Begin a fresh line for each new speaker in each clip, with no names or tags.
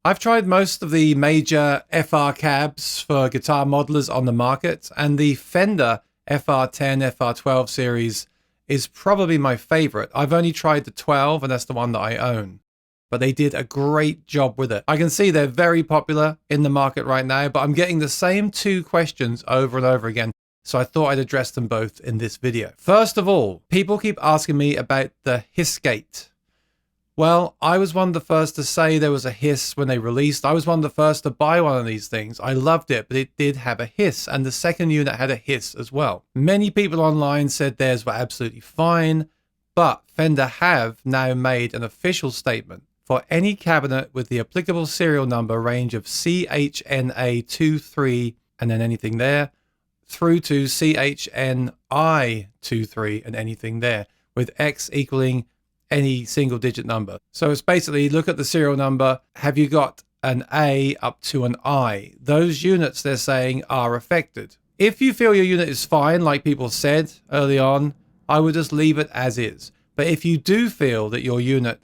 I've tried most of the major FR cabs for guitar modelers on the market, and the Fender FR-10, FR-12 series is probably my favorite. I've only tried the 12, and that's the one that I own. But they did a great job with it. I can see they're very popular in the market right now, but I'm getting the same two questions over and over again. So I thought I'd address them both in this video. First of all, people keep asking me about the hiss gate. Well, I was one of the first to say there was a hiss when they released. I was one of the first to buy one of these things. I loved it, but it did have a hiss, and the second unit had a hiss as well. Many people online said theirs were absolutely fine, but Fender have now made an official statement for any cabinet with the applicable serial number range of CHNA23 and then anything there, through to CHNI23 and anything there, with X equaling any single digit number. So it's basically look at the serial number. Have you got an A up to an I? Those units they're saying are affected. If you feel your unit is fine, like people said early on, I would just leave it as is. But if you do feel that your unit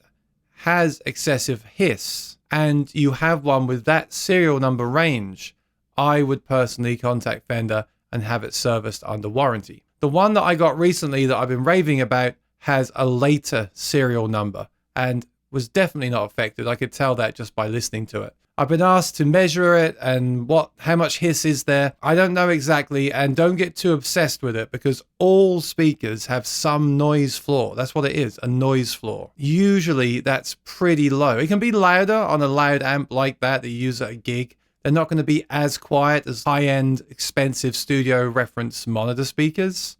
has excessive hiss and you have one with that serial number range, I would personally contact Fender and have it serviced under warranty. The one that I got recently that I've been raving about has a later serial number and was definitely not affected. I could tell that just by listening to it. I've been asked to measure it and how much hiss is there. I don't know exactly, and don't get too obsessed with it because all speakers have some noise floor. That's what it is, a noise floor. Usually that's pretty low. It can be louder on a loud amp like that you use at a gig. They're not going to be as quiet as high-end, expensive studio reference monitor speakers.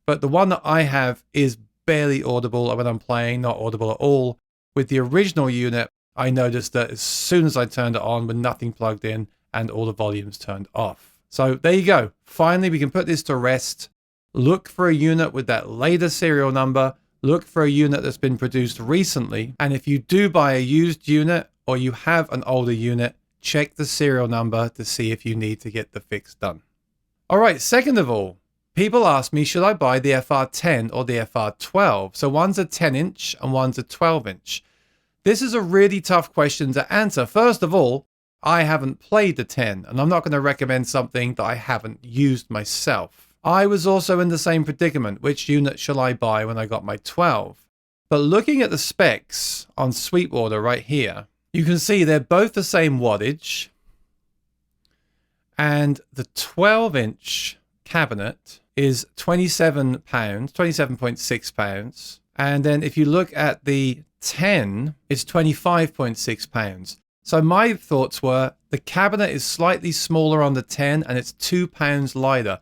But the one that I have is barely audible when I'm playing, not audible at all. With the original unit, I noticed that as soon as I turned it on with nothing plugged in and all the volumes turned off. So there you go. Finally, we can put this to rest. Look for a unit with that later serial number. Look for a unit that's been produced recently. And if you do buy a used unit or you have an older unit, check the serial number to see if you need to get the fix done. All right, second of all, people ask me, should I buy the FR-10 or the FR-12? So one's a 10-inch and one's a 12-inch. This is a really tough question to answer. First of all, I haven't played the 10, and I'm not going to recommend something that I haven't used myself. I was also in the same predicament. Which unit shall I buy when I got my 12? But looking at the specs on Sweetwater right here, you can see they're both the same wattage. And the 12-inch cabinet is £27, 27.6 pounds. And then if you look at the 10, it's £25.6. So my thoughts were the cabinet is slightly smaller on the 10 and it's £2 lighter.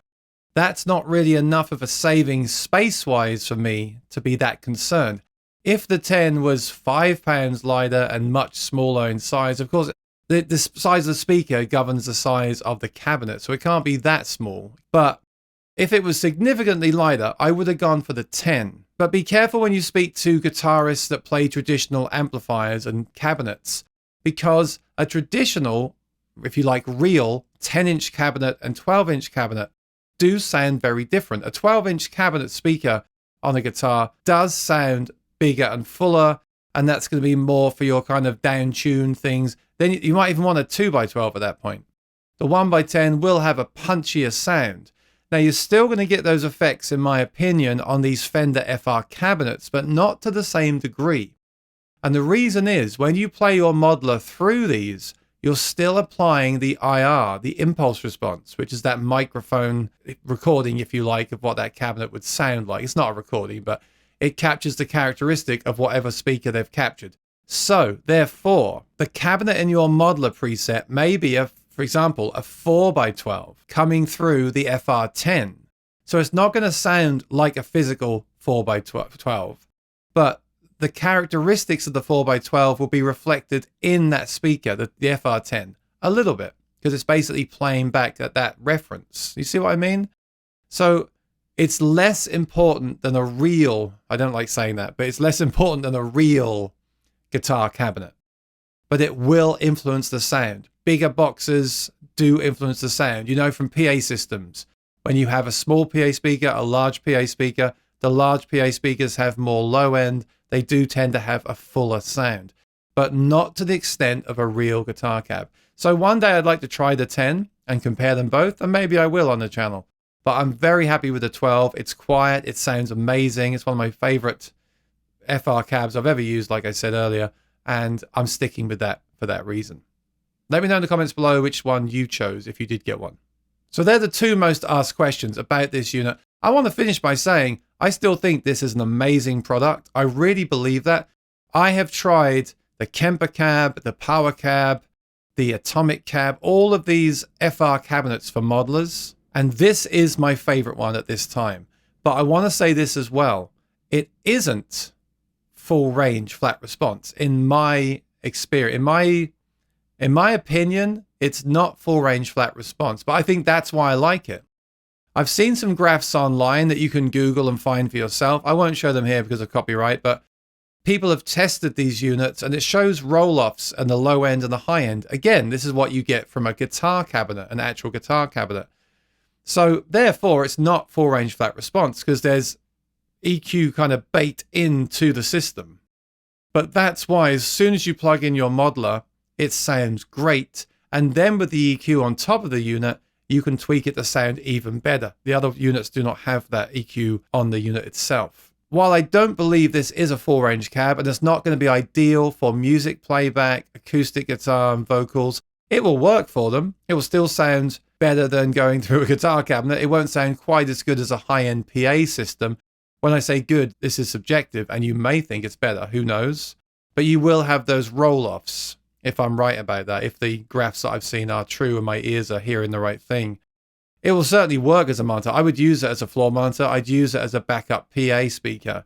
That's not really enough of a saving space-wise for me to be that concerned. If the 10 was £5 lighter and much smaller in size, of course, the size of the speaker governs the size of the cabinet, so it can't be that small. But if it was significantly lighter, I would have gone for the 10. But be careful when you speak to guitarists that play traditional amplifiers and cabinets, because a traditional, if you like, real 10-inch cabinet and 12-inch cabinet do sound very different. A 12-inch cabinet speaker on a guitar does sound bigger and fuller, and that's going to be more for your kind of down-tuned things. Then you might even want a 2x12 at that point. The 1x10 will have a punchier sound. Now, you're still going to get those effects, in my opinion, on these Fender FR cabinets, but not to the same degree. And the reason is, when you play your modeler through these, you're still applying the IR, the impulse response, which is that microphone recording, if you like, of what that cabinet would sound like. It's not a recording, but it captures the characteristic of whatever speaker they've captured. So, therefore, the cabinet in your modeler preset may be for example, a 4x12 coming through the FR-10. So it's not going to sound like a physical 4x12, but the characteristics of the 4x12 will be reflected in that speaker, the FR-10, a little bit, because it's basically playing back at that reference. You see what I mean? So it's less important than a real, I don't like saying that, but it's less important than a real guitar cabinet. But it will influence the sound. Bigger boxes do influence the sound. You know, from PA systems, when you have a small PA speaker, a large PA speaker, the large PA speakers have more low end. They do tend to have a fuller sound. but not to the extent of a real guitar cab. So one day I'd like to try the 10 and compare them both, and maybe I will on the channel. But I'm very happy with the 12. It's quiet. It sounds amazing. It's one of my favorite FR cabs I've ever used, like I said earlier, and I'm sticking with that for that reason. Let me know in the comments below which one you chose if you did get one. So they're the two most asked questions about this unit. I want to finish by saying I still think this is an amazing product. I really believe that. I have tried the Kemper cab, the Power cab, the Atomic cab, all of these FR cabinets for modelers, and this is my favorite one at this time. But I want to say this as well. It isn't full range flat response in my experience. In my opinion, it's not full range flat response, but I think that's why I like it. I've seen some graphs online that you can Google and find for yourself. I won't show them here because of copyright, but people have tested these units and it shows roll-offs and the low end and the high end. Again, this is what you get from a guitar cabinet, an actual guitar cabinet. So therefore, it's not full range flat response because there's EQ kind of baked into the system. But that's why as soon as you plug in your modeler, it sounds great. And then with the EQ on top of the unit, you can tweak it to sound even better. The other units do not have that EQ on the unit itself. While I don't believe this is a full range cab and it's not going to be ideal for music playback, acoustic guitar and vocals, it will work for them. It will still sound better than going through a guitar cabinet. It won't sound quite as good as a high-end PA system. When I say good, this is subjective and you may think it's better, who knows? But you will have those roll-offs. If I'm right about that, if the graphs that I've seen are true and my ears are hearing the right thing. It will certainly work as a monitor. I would use it as a floor monitor. I'd use it as a backup PA speaker.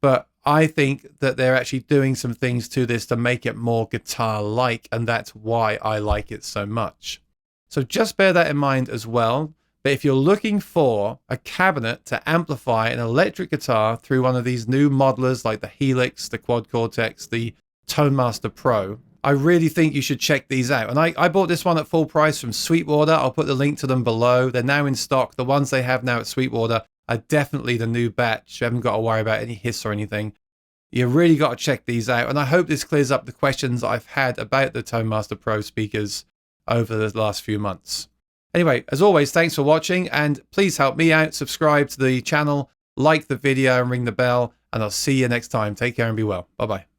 But I think that they're actually doing some things to this to make it more guitar-like, and that's why I like it so much. So just bear that in mind as well. But if you're looking for a cabinet to amplify an electric guitar through one of these new modelers like the Helix, the Quad Cortex, the ToneMaster Pro, I really think you should check these out. And I bought this one at full price from Sweetwater. I'll put the link to them below. They're now in stock. The ones they have now at Sweetwater are definitely the new batch. You haven't got to worry about any hiss or anything. You really got to check these out. And I hope this clears up the questions I've had about the ToneMaster Pro speakers over the last few months. Anyway, as always, thanks for watching. And please help me out. Subscribe to the channel, like the video and ring the bell. And I'll see you next time. Take care and be well. Bye-bye.